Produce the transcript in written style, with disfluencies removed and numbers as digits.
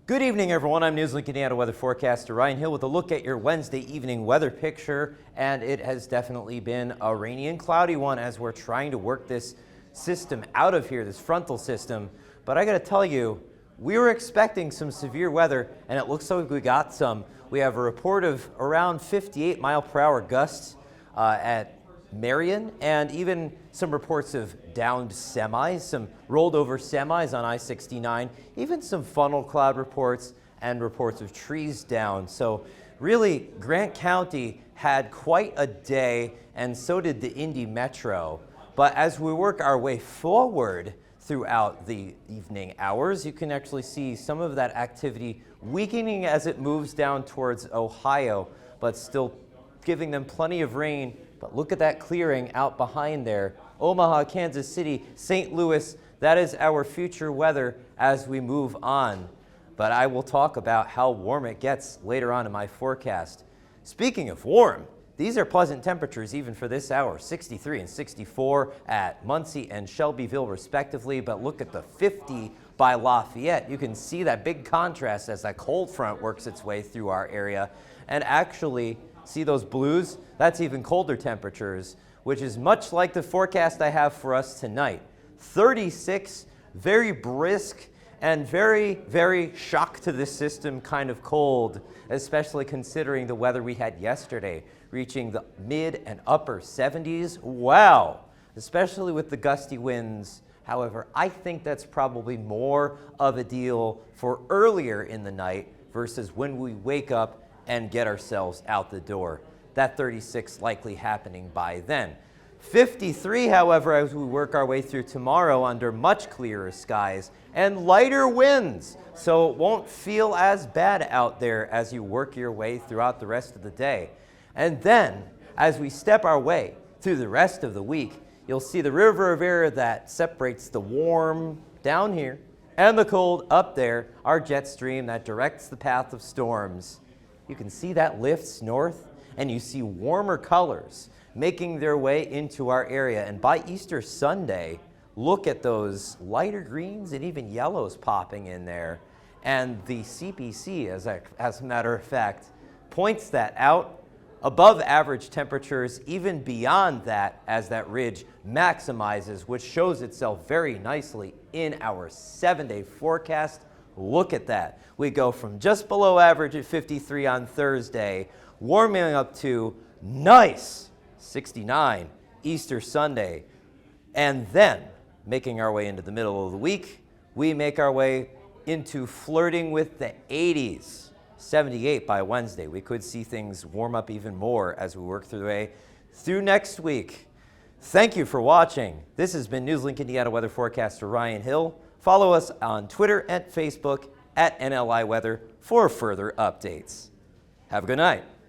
Good evening, everyone. I'm NewsLink Indiana weather forecaster Ryan Hill with a look at your Wednesday evening weather picture. And it has definitely been a rainy and cloudy one as we're trying to work this system out of here, this frontal system. But I got to tell you, we were expecting some severe weather, and it looks like we got some. We have a report of around 58 mile per hour gusts at Marion, and even some reports of downed semis, some rolled over semis on I-69, even some funnel cloud reports and reports of trees down. So really, Grant County had quite a day, and so did the Indy Metro. But as we work our way forward throughout the evening hours, you can actually see some of that activity weakening as it moves down towards Ohio, but still giving them plenty of rain. But look at that clearing out behind there. Omaha, Kansas City, St. Louis, that is our future weather as we move on. But I will talk about how warm it gets later on in my forecast. Speaking of warm, these are pleasant temperatures even for this hour, 63 and 64 at Muncie and Shelbyville respectively. But look at the 50 by Lafayette. You can see that big contrast as that cold front works its way through our area. And actually, see those blues? That's even colder temperatures, which is much like the forecast I have for us tonight. 36, very brisk and very, very shock to the system kind of cold, especially considering the weather we had yesterday, reaching the mid and upper 70s. Wow, especially with the gusty winds. However, I think that's probably more of a deal for earlier in the night versus when we wake up and get ourselves out the door. That 36 likely happening by then. 53, however, as we work our way through tomorrow under much clearer skies and lighter winds, so it won't feel as bad out there as you work your way throughout the rest of the day. And then, as we step our way through the rest of the week, you'll see the river of air that separates the warm down here and the cold up there, our jet stream that directs the path of storms. You can see that lifts north, and you see warmer colors making their way into our area. And by Easter Sunday, look at those lighter greens and even yellows popping in there. And the CPC, as a matter of fact, points that out. Above average temperatures, even beyond that, as that ridge maximizes, which shows itself very nicely in our 7-day forecast. Look at that. We go from just below average at 53 on Thursday, warming up to nice 69 Easter Sunday. And then, making our way into the middle of the week, we make our way into flirting with the 80s. 78 by Wednesday. We could see things warm up even more as we work through next week. Thank you for watching. This has been NewsLink Indiana weather forecaster Ryan Hill. Follow us on Twitter and Facebook at NLI Weather for further updates. Have a good night.